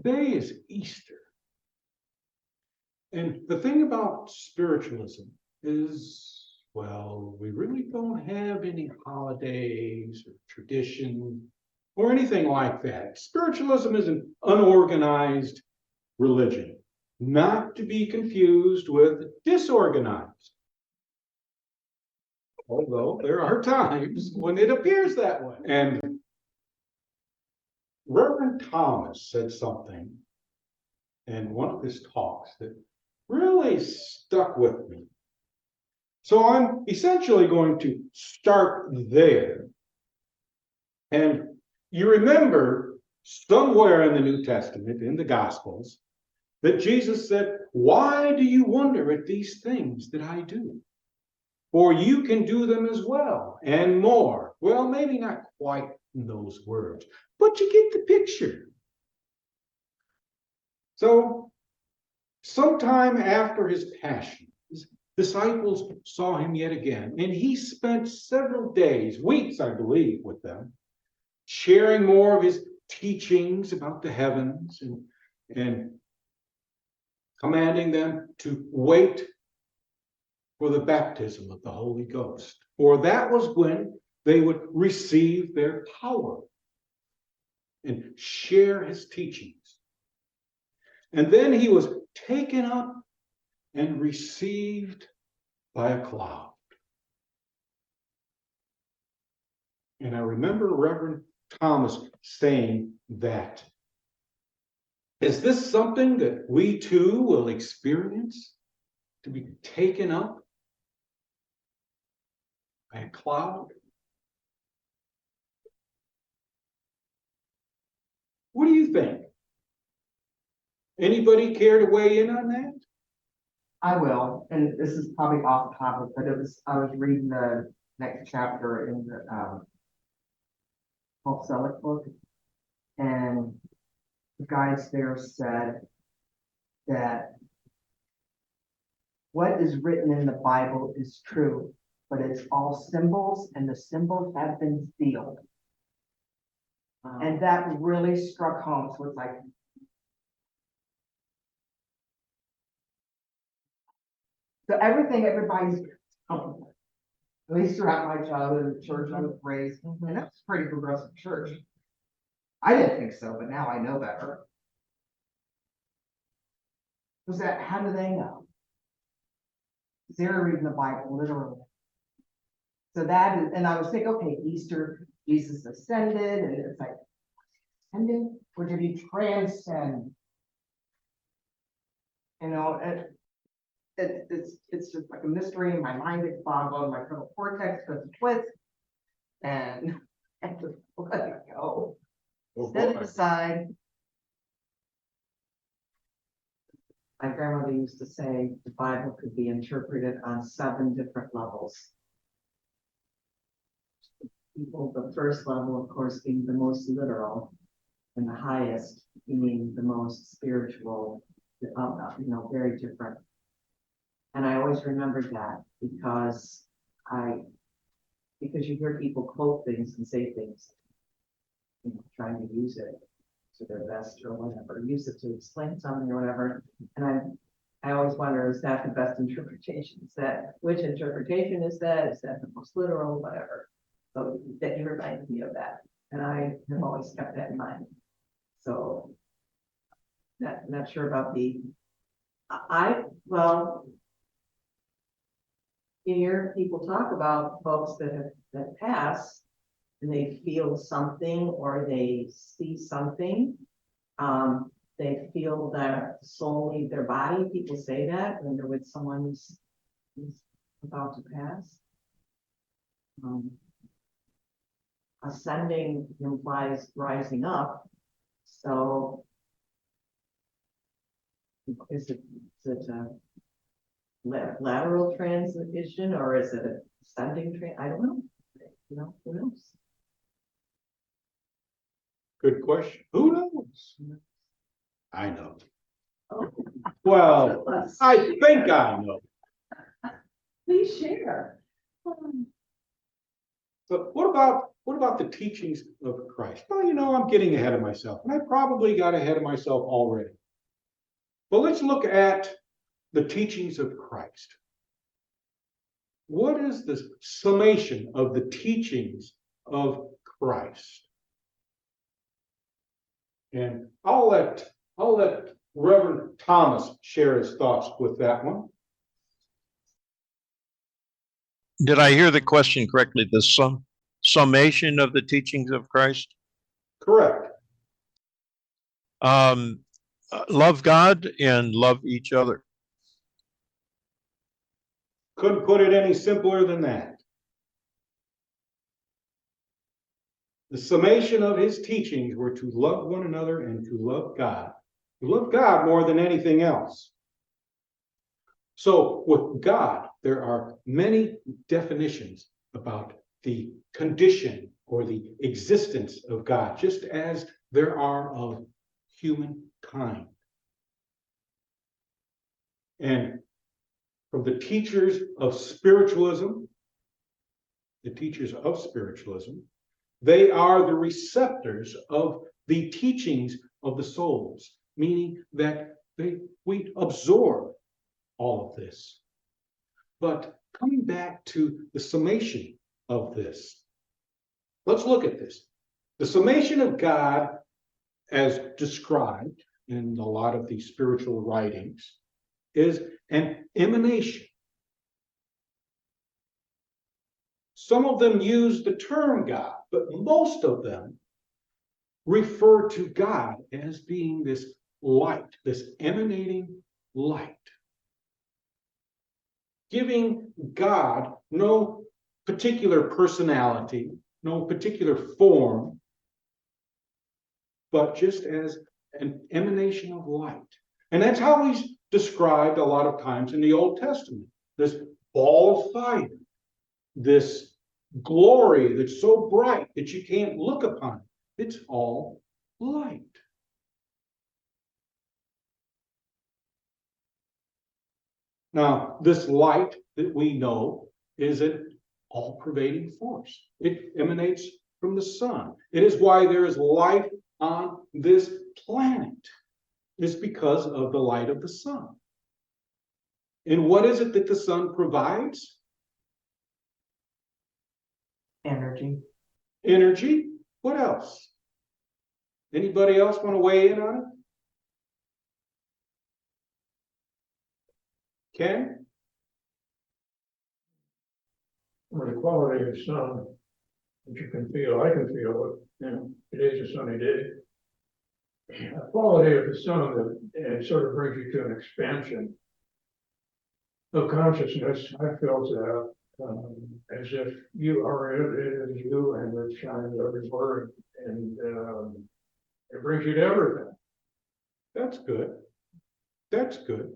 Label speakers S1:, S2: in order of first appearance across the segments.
S1: today is Easter. And the thing about spiritualism is, well, we really don't have any holidays or tradition or anything like that. Spiritualism is an unorganized religion, not to be confused with disorganized. Although there are times when it appears that way. And Reverend Thomas said something in one of his talks that really stuck with me. So I'm essentially going to start there. And you remember somewhere in the New Testament, in the Gospels, that Jesus said, "Why do you wonder at these things that I do? For you can do them as well and more." Well, maybe not quite in those words, but you get the picture. So, sometime after his passion, his disciples saw him yet again, and he spent several days, weeks, I believe, with them, sharing more of his teachings about the heavens and commanding them to wait for the baptism of the Holy Ghost. For that was when they would receive their power and share his teachings. And then he was taken up and received by a cloud. And I remember Reverend Thomas saying that. Is this something that we too will experience? To be taken up by a cloud? What do you think? Anybody care to weigh in on that?
S2: I will, and this is probably off topic, but I was reading the next chapter in the Paul Selleck book, and the guys there said that what is written in the Bible is true, but it's all symbols, and the symbols have been sealed. And that really struck home. So it's like, so everything everybody's, at least throughout my childhood, the church I was raised, and that was a pretty progressive church. I didn't think so, but now I know better. Was that, how do they know? They're reading the Bible literally. So that is, and I was thinking, okay, Easter, Jesus ascended, and it's like, ascended, or did he transcend? You know, it's just like a mystery in my mind. It's boggled my frontal cortex because it's twist, and I just let it go. Set it aside. My grandmother used to say the Bible could be interpreted on 7 different levels. The first level, of course, being the most literal, and the highest being the most spiritual, very different. And I always remembered that because you hear people quote things and say things, trying to use it to their best or whatever, use it to explain something or whatever. And I always wonder, is that the best interpretation? Which interpretation is that? Is that the most literal, whatever? So that you reminded me of that. And I have always kept that in mind. So not sure about you hear people talk about folks that pass and they feel something or they see something. They feel that the soul leave their body. People say that when they're with someone who's about to pass. Ascending implies rising up. So is it a lateral transition or is it a ascending train? I don't know. Who knows?
S1: Good question. Who knows? I know. Oh. Well, I think I know.
S2: Please share.
S1: But what about the teachings of Christ? Well, I'm getting ahead of myself, and I probably got ahead of myself already. But let's look at the teachings of Christ. What is the summation of the teachings of Christ? And I'll let Reverend Thomas share his thoughts with that one.
S3: Did I hear the question correctly? The summation of the teachings of Christ?
S1: Correct.
S3: Love God and love each other.
S1: Couldn't put it any simpler than that. The summation of his teachings were to love one another and to love God. To love God more than anything else. So with God, there are many definitions about the condition or the existence of God, just as there are of humankind. And from the teachers of spiritualism, they are the receptors of the teachings of the souls, meaning that we absorb all of this. But coming back to the summation of this, let's look at this. The summation of God, as described in a lot of the spiritual writings, is an emanation. Some of them use the term God, but most of them refer to God as being this light, this emanating light, giving God no particular personality, no particular form, but just as an emanation of light. And that's how he's described a lot of times in the Old Testament, this ball of fire, this glory that's so bright that you can't look upon it. It's all light. Now, this light that we know is an all-pervading force. It emanates from the sun. It is why there is life on this planet. It's because of the light of the sun. And what is it that the sun provides?
S2: Energy.
S1: Energy. What else? Anybody else want to weigh in on it? Ken?
S4: Or the quality of sun that you can feel. I can feel it. Today's a sunny day. The quality of the sun that sort of brings you to an expansion of consciousness. I felt that as if you are it is you, and it shines everywhere, and it brings you to everything.
S1: That's good. That's good.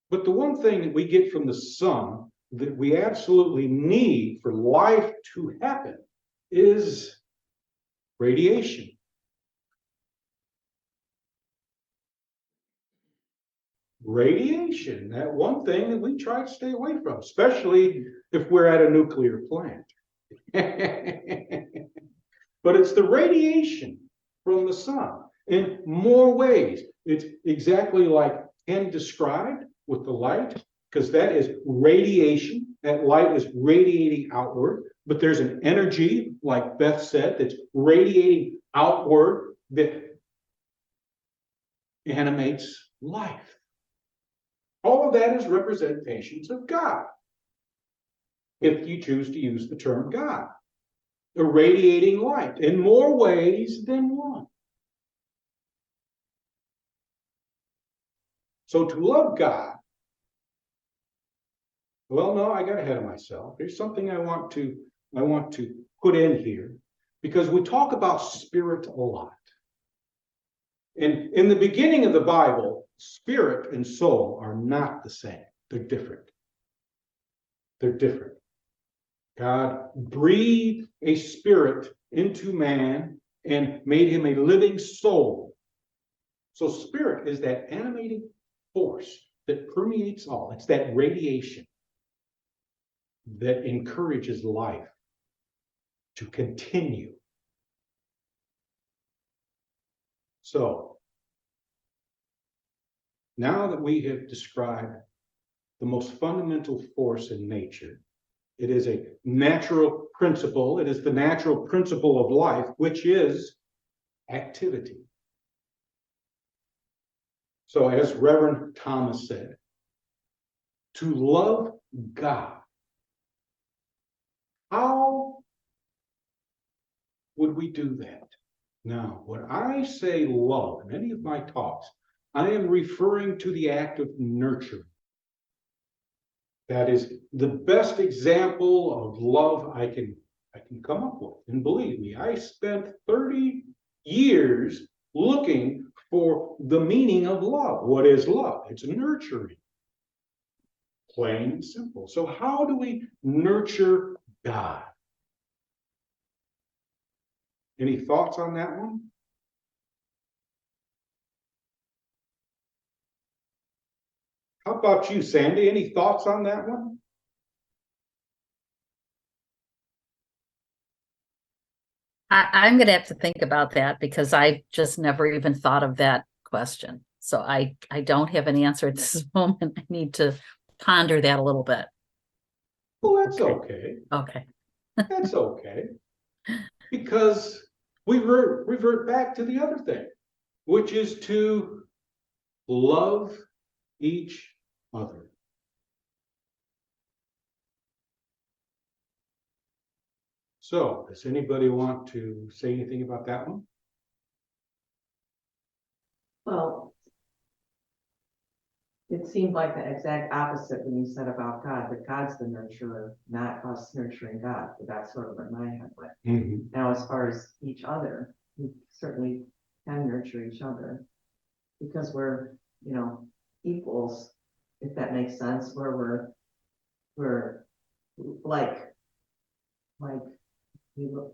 S1: But the one thing that we get from the sun that we absolutely need for life to happen is radiation. Radiation, that one thing that we try to stay away from, especially if we're at a nuclear plant. But it's the radiation from the sun in more ways. It's exactly like Ken described with the light, because that is radiation. That light is radiating outward, but there's an energy, like Beth said, that's radiating outward that animates life. All of that is representations of God, if you choose to use the term God. A radiating light in more ways than one. So to love God, well, no, I got ahead of myself. There's something I want to put in here, because we talk about spirit a lot. And in the beginning of the Bible, spirit and soul are not the same. They're different. They're different. God breathed a spirit into man and made him a living soul. So spirit is that animating force that permeates all. It's that radiation that encourages life. to continue. So, now that we have described the most fundamental force in nature, it is a natural principle. It is the natural principle of life, which is activity. So, as Reverend Thomas said, to love God, how would we do that? Now, when I say love in any of my talks, I am referring to the act of nurturing. That is the best example of love I can come up with. And believe me, I spent 30 years looking for the meaning of love. What is love? It's nurturing. Plain and simple. So how do we nurture God? Any thoughts on that one? How about you, Sandy? Any thoughts on that one?
S5: I'm gonna have to think about that because I just never even thought of that question. So I don't have an answer at this moment. I need to ponder that a little bit.
S1: Well, that's okay.
S5: Okay.
S1: That's okay. Because we revert back to the other thing, which is to love each other. So, does anybody want to say anything about that one?
S2: Well, it seemed like the exact opposite when you said about God, that God's the nurturer, not us nurturing God. But that's sort of where my head went.
S1: Mm-hmm.
S2: Now, as far as each other, we certainly can nurture each other because we're, equals, if that makes sense, where we're like we look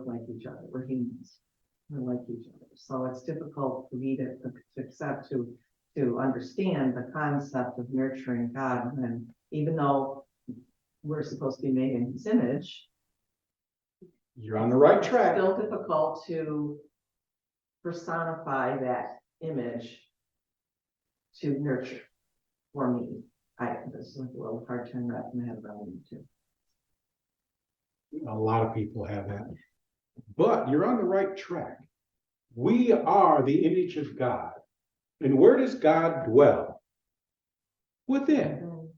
S2: like each other. We're humans. We're like each other. So it's difficult for me to accept, to understand the concept of nurturing God. And even though we're supposed to be made in His image,
S1: You're on the right
S2: it's
S1: track.
S2: still difficult to personify that image to nurture for me. This is like a little hard time wrapping my head around it too.
S1: A lot of people have that. But you're on the right track. We are the image of God. And where does God dwell? Within.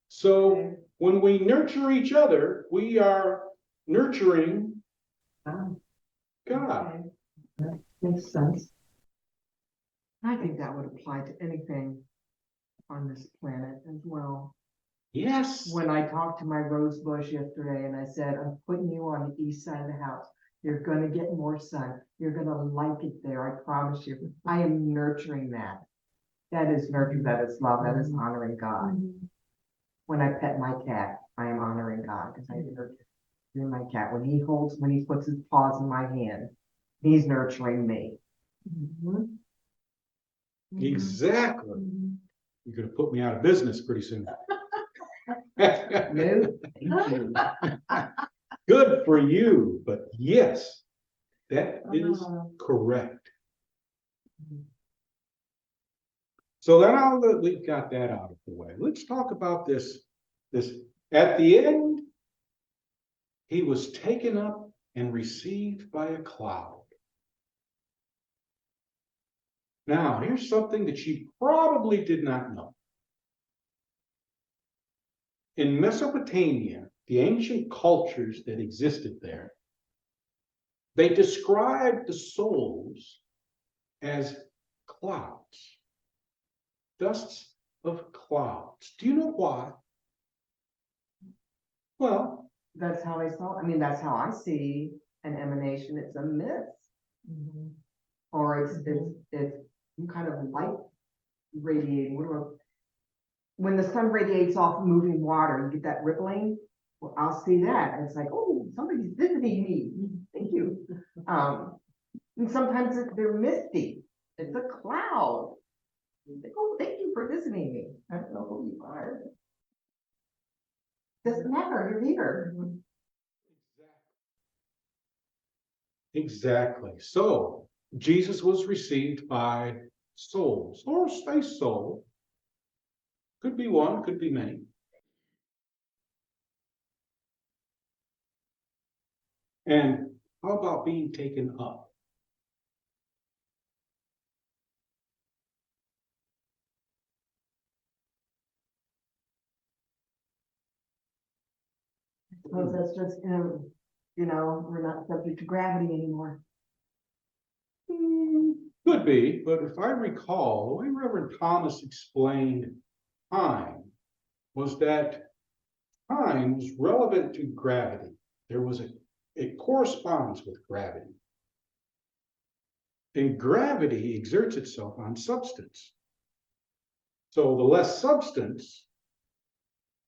S1: So when we nurture each other, we are nurturing God.
S2: Okay. That makes sense.
S6: I think that would apply to anything on this planet as well.
S1: Yes.
S6: When I talked to my rose bush yesterday and I said, I'm putting you on the east side of the house. You're gonna get more sun. You're gonna like it there, I promise you. I am nurturing that. That is nurture, that is love, that is honoring God. When I pet my cat, I am honoring God because I nurture my cat. When he puts his paws in my hand, he's nurturing me.
S1: Exactly. You're going to put me out of business pretty soon.
S2: No, thank you.
S1: Good for you, but yes, that is correct. So now that we've got that out of the way, let's talk about this. At the end, he was taken up and received by a cloud. Now, here's something that she probably did not know. In Mesopotamia, the ancient cultures that existed there, they described the souls as clouds, dusts of clouds. Do you know why? Well,
S6: That's how I saw, that's how I see an emanation. It's a mist. Or it's some kind of light radiating. When the sun radiates off moving water, you get that rippling. Well, I'll see that. And it's like, oh, somebody's visiting me. Thank you. And sometimes they're misty. It's a cloud. It's like, oh, thank you for visiting me. I don't know who you are. Doesn't matter, you're here.
S1: Exactly. So Jesus was received by souls, or a soul. Could be one, could be many. And how about being taken up?
S6: Suppose that's just, we're not subject to gravity anymore.
S1: Could be, but if I recall, the way Reverend Thomas explained time was that time was relevant to gravity. It corresponds with gravity. And gravity exerts itself on substance. So the less substance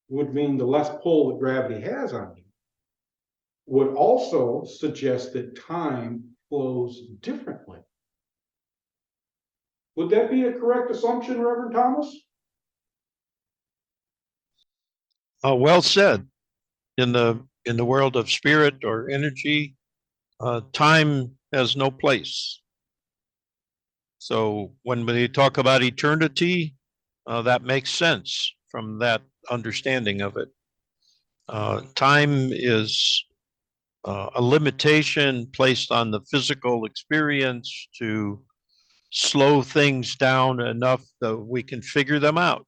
S1: would mean the less pull that gravity has on you. Would also suggest that time flows differently. Would that be a correct assumption, Reverend Thomas?
S3: Well said. In the world of spirit or energy, time has no place. So when we talk about eternity, that makes sense from that understanding of it. Time is a limitation placed on the physical experience to slow things down enough that we can figure them out.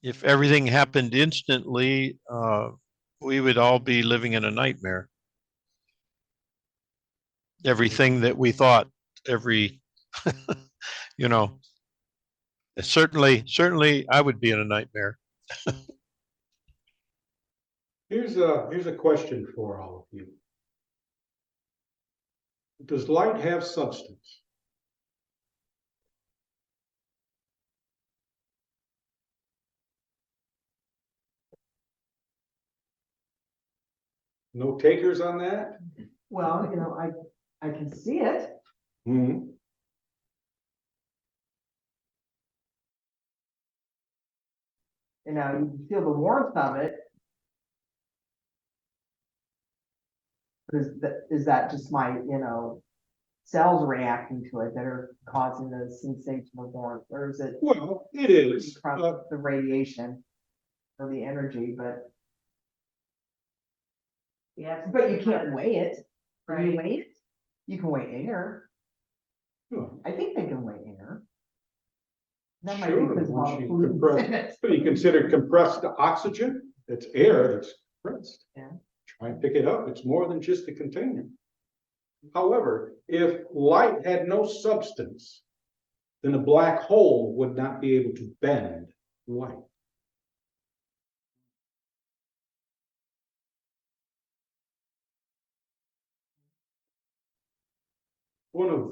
S3: If everything happened instantly, we would all be living in a nightmare. Everything that we thought, you know, certainly I would be in a nightmare.
S1: Here's a question for all of you. Does light have substance? No takers on that?
S6: Well, I can see it.
S1: Hmm.
S6: You can feel the warmth of it. Is that just my, cells reacting to it that are causing the sensation of warmth, or is it
S1: Well, it is.
S6: from the radiation or the energy? But
S2: Yeah.
S6: you can't weigh it. Can you
S2: Right.
S6: weigh it? You can weigh air.
S1: Well,
S6: I think they can weigh air. That might be
S1: sure,
S6: because of all
S1: once
S6: the
S1: you
S6: pollutants
S1: compress,
S6: in it.
S1: so you consider compressed oxygen, it's air that's compressed.
S6: Yeah.
S1: Try and pick it up, it's more than just a container. However, if light had no substance, then a black hole would not be able to bend light.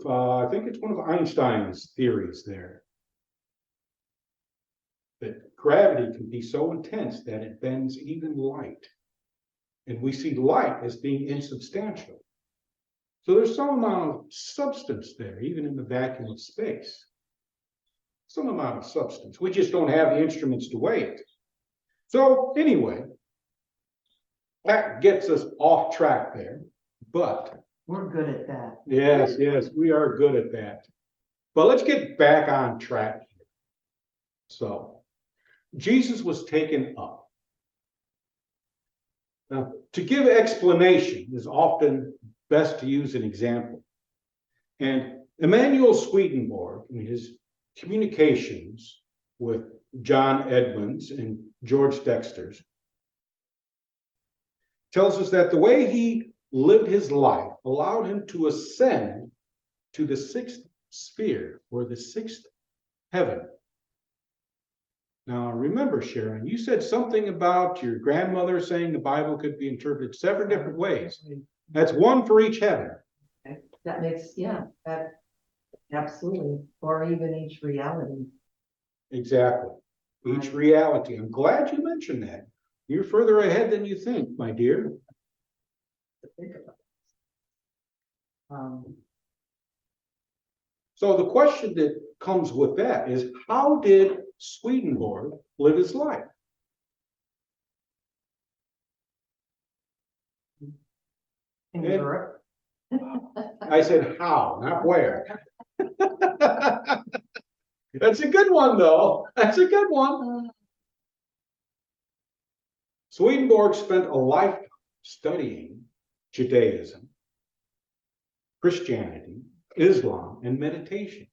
S1: I think it's one of Einstein's theories there, that gravity can be so intense that it bends even light. And we see light as being insubstantial. So there's some amount of substance there, even in the vacuum of space. Some amount of substance. We just don't have the instruments to weigh it. So anyway, that gets us off track there. But
S6: We're good at that.
S1: yes, we are good at that. But let's get back on track here. So Jesus was taken up. Now, to give explanation is often best to use an example. And Emanuel Swedenborg, in his communications with John Edmonds and George Dexter's, tells us that the way he lived his life allowed him to ascend to the sixth sphere, or the sixth heaven. Now, remember, Sharon, you said something about your grandmother saying the Bible could be interpreted several different ways. That's one for each heaven.
S2: That makes, that absolutely, or even each reality.
S1: Exactly. Each reality. I'm glad you mentioned that. You're further ahead than you think, my dear.
S2: To think about.
S1: So the question that comes with that is, how did Swedenborg live his life?
S6: In
S1: And-
S6: Europe.
S1: I said, how, not where. That's a good one, though. That's a good one. Swedenborg spent a lifetime studying Judaism, Christianity, Islam, and meditation.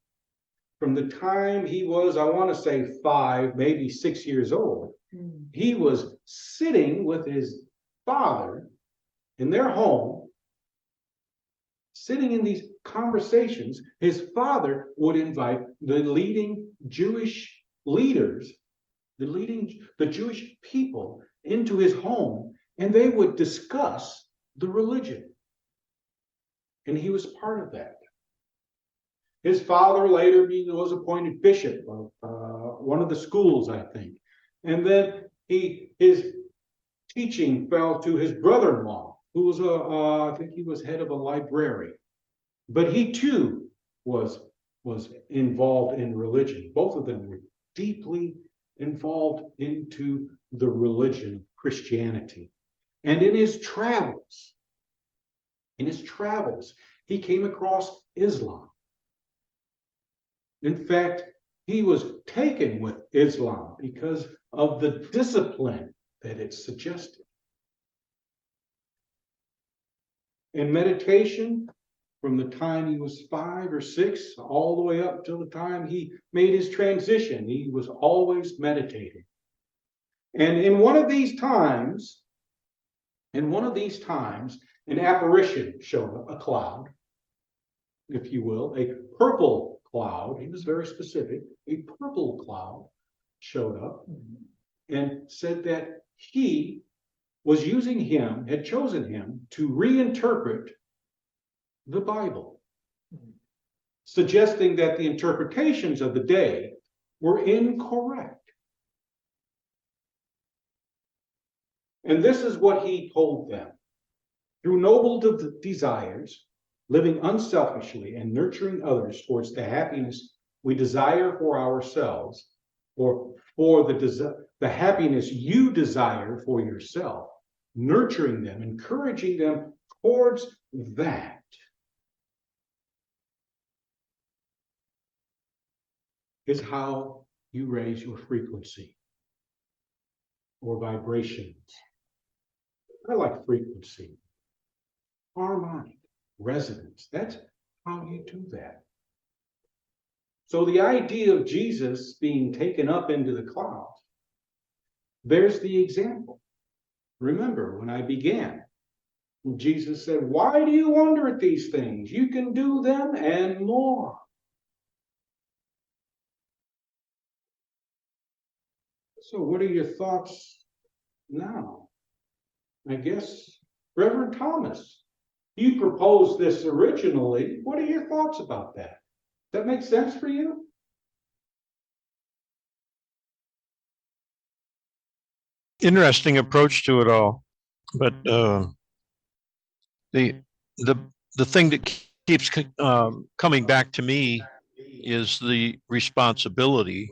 S1: From the time he was, I want to say 5, maybe 6 years old, he was sitting with his father in their home, sitting in these conversations. His father would invite the leading Jewish leaders, the Jewish people into his home, and they would discuss the religion. And he was part of that. His father later was appointed bishop of one of the schools, I think. And then his teaching fell to his brother-in-law, who was I think he was head of a library. But he too was involved in religion. Both of them were deeply involved into the religion of Christianity. And in his travels, he came across Islam. In fact, he was taken with Islam because of the discipline that it suggested. In meditation, from the time he was 5 or 6, all the way up till the time he made his transition, he was always meditating. And in one of these times, an apparition showed up, a cloud, if you will, a purple cloud. He was very specific. A purple cloud showed up and said that he was had chosen him to reinterpret the Bible, suggesting that the interpretations of the day were incorrect. And this is what he told them. Through noble desires, living unselfishly and nurturing others towards the happiness we desire for ourselves, or for the happiness you desire for yourself, nurturing them, encouraging them towards that. Is how you raise your frequency or vibrations. I like frequency, harmonic, resonance. That's how you do that. So the idea of Jesus being taken up into the clouds, there's the example. Remember when I began, Jesus said, why do you wonder at these things? You can do them and more. So what are your thoughts now? I guess, Reverend Thomas, you proposed this originally. What are your thoughts about that? Does that make sense for you?
S3: Interesting approach to it all, but the the thing that keeps coming back to me is the responsibility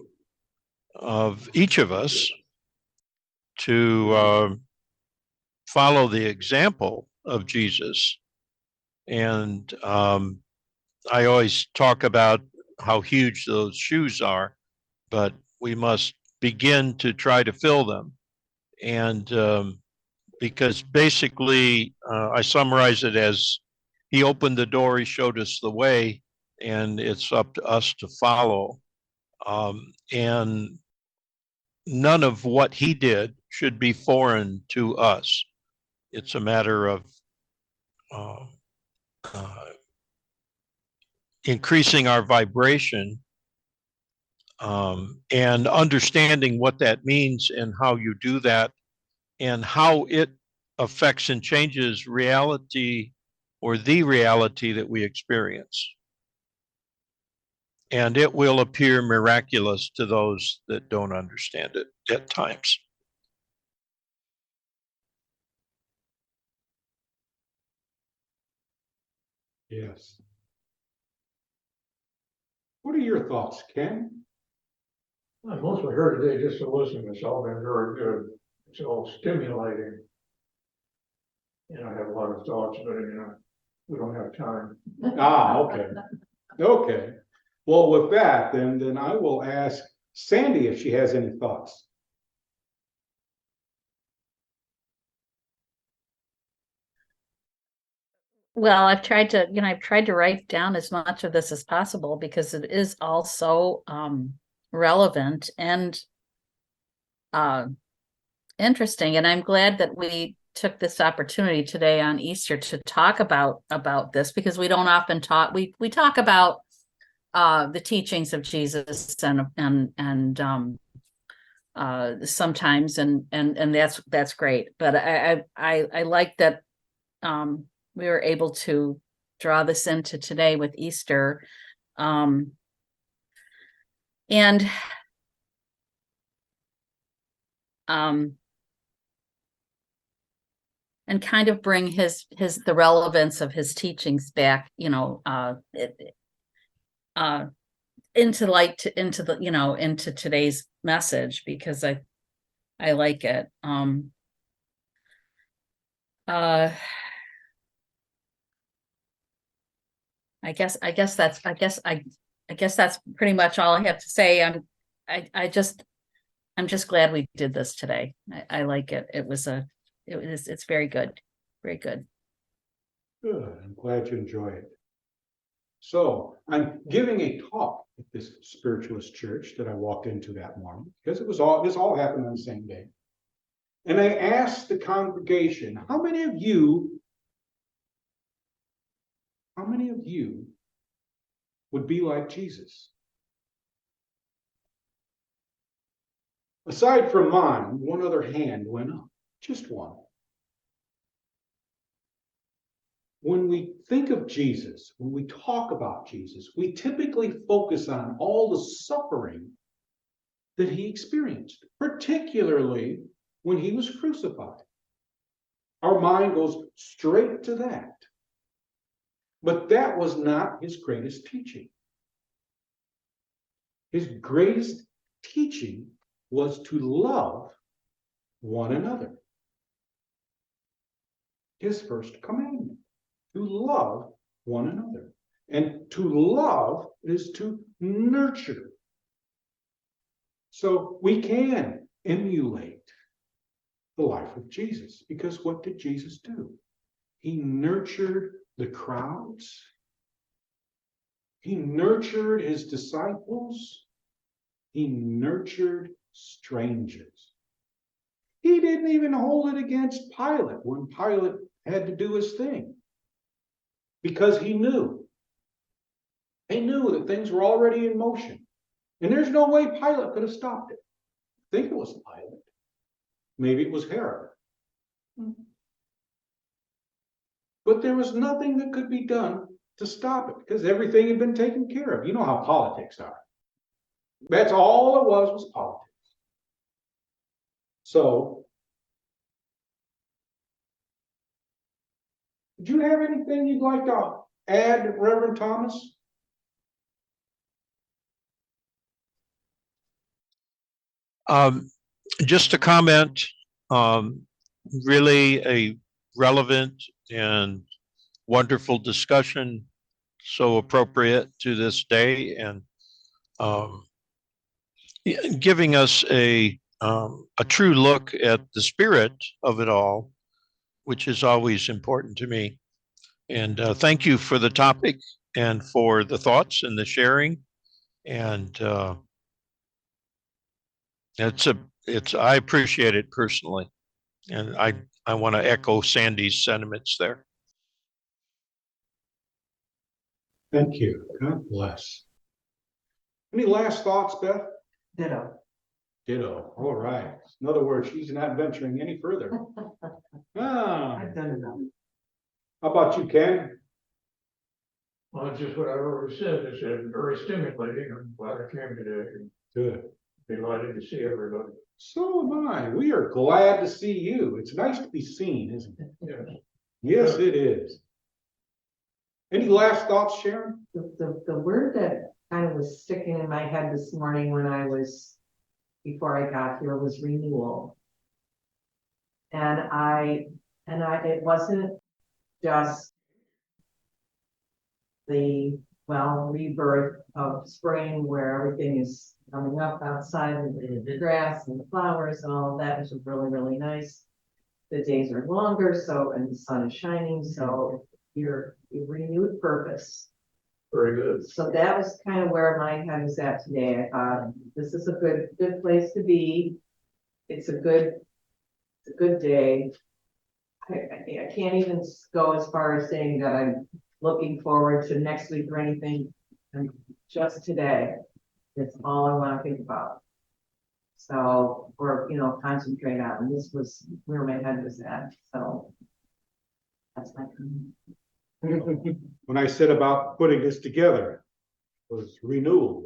S3: of each of us to follow the example of Jesus. And I always talk about how huge those shoes are, but we must begin to try to fill them. And because basically, I summarize it as he opened the door, he showed us the way, and it's up to us to follow. And none of what he did should be foreign to us. It's a matter of uh, uh, increasing our vibration and understanding what that means and how you do that and how it affects and changes reality or the reality that we experience. And it will appear miraculous to those that don't understand it at times.
S1: Yes. What are your thoughts, Ken?
S4: I mostly heard today just to listen. It's all been very good. It's all stimulating. And I have a lot of thoughts, but we don't have time.
S1: Okay. Okay. Well, with that, then I will ask Sandy if she has any thoughts.
S5: Well, I've tried to write down as much of this as possible because it is also relevant and interesting. And I'm glad that we took this opportunity today on Easter to talk about this, because we don't often talk, we talk about the teachings of Jesus and sometimes and that's great. But I like that we were able to draw this into today with Easter. And um and kind of bring the relevance of his teachings back, into light, into the, into today's message, because I like it. Uh I guess that's pretty much all I have to say. I'm just glad we did this today. I like it. It's very good. Very good.
S1: Good. I'm glad you enjoy it. So I'm giving a talk at this spiritualist church that I walked into that morning, because this all happened on the same day. And I asked the congregation, how many of you would be like Jesus? Aside from mine, one other hand went up, just one. When we think of Jesus, when we talk about Jesus, we typically focus on all the suffering that he experienced, particularly when he was crucified. Our mind goes straight to that. But that was not his greatest teaching. His greatest teaching was to love one another. His first commandment, to love one another. And to love is to nurture. So we can emulate the life of Jesus, because what did Jesus do? He nurtured the crowds. He nurtured his disciples. He nurtured strangers. He didn't even hold it against Pilate when Pilate had to do his thing, because he knew that things were already in motion. And there's no way Pilate could have stopped it. I think it was Pilate. Maybe it was Herod. But there was nothing that could be done to stop it, because everything had been taken care of. You know how politics are. That's all it was politics. So, do you have anything you'd like to add, Reverend Thomas?
S3: Just a comment, um, really a relevant and wonderful discussion, so appropriate to this day, and um, giving us a true look at the spirit of it all, which is always important to me. And thank you for the topic and for the thoughts and the sharing. And I appreciate it personally. And I want to echo Sandy's sentiments there.
S1: Thank you. God bless. Any last thoughts, Beth?
S2: Ditto.
S1: Ditto. All right. In other words, she's not venturing any further.
S6: I've done enough.
S1: How about you, Ken?
S4: Well, it's just what I've already said. It's very stimulating. I'm glad I came today.
S1: Good.
S4: Delighted to see everybody.
S1: So am I. We are glad to see you. It's nice to be seen, isn't it?
S4: Yes.
S1: Yes, it is. Any last thoughts, Sharon?
S2: The word that kind of was sticking in my head this morning before I got here, was renewal. And it wasn't just the, well, rebirth of spring where everything is coming up outside and the grass and the flowers and all of that, which is really, really nice. The days are longer, so, and the sun is shining, so your renewed purpose.
S4: Very good.
S2: So that was kind of where my head was at today. I thought, this is a good place to be. It's a good day. I can't even go as far as saying that I'm looking forward to next week or anything. And just today, that's all I want to think about. So, or, concentrate on. And this was where my head was at, so. That's my comment.
S1: When I said about putting this together, was renewal,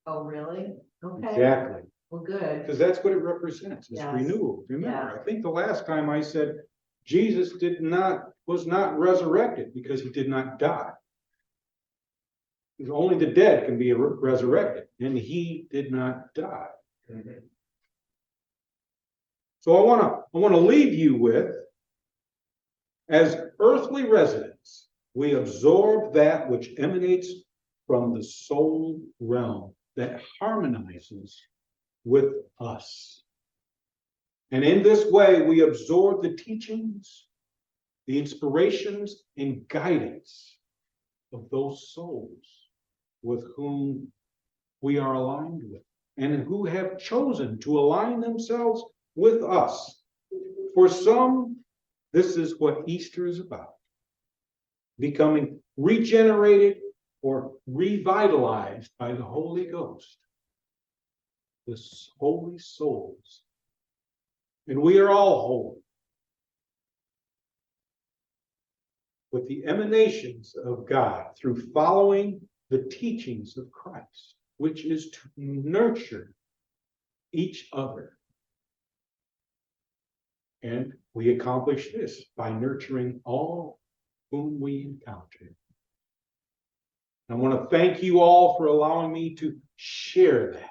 S2: Oh, really? Okay,
S1: exactly,
S2: well, good.
S1: because that's what it represents, it's
S2: Yes.
S1: renewal. Remember,
S2: Yes.
S1: I think the last time I said Jesus was not resurrected because he did not die. Only the dead can be resurrected, and he did not die. So I want to leave you with, as earthly residents, we absorb that which emanates from the soul realm that harmonizes with us. And in this way, we absorb the teachings, the inspirations, and guidance of those souls with whom we are aligned with, and who have chosen to align themselves with us. For some, this is what Easter is about: becoming regenerated or revitalized by the Holy Ghost, the holy souls. And we are all holy, with the emanations of God through following the teachings of Christ, which is to nurture each other. And we accomplish this by nurturing all whom we encounter. I want to thank you all for allowing me to share that.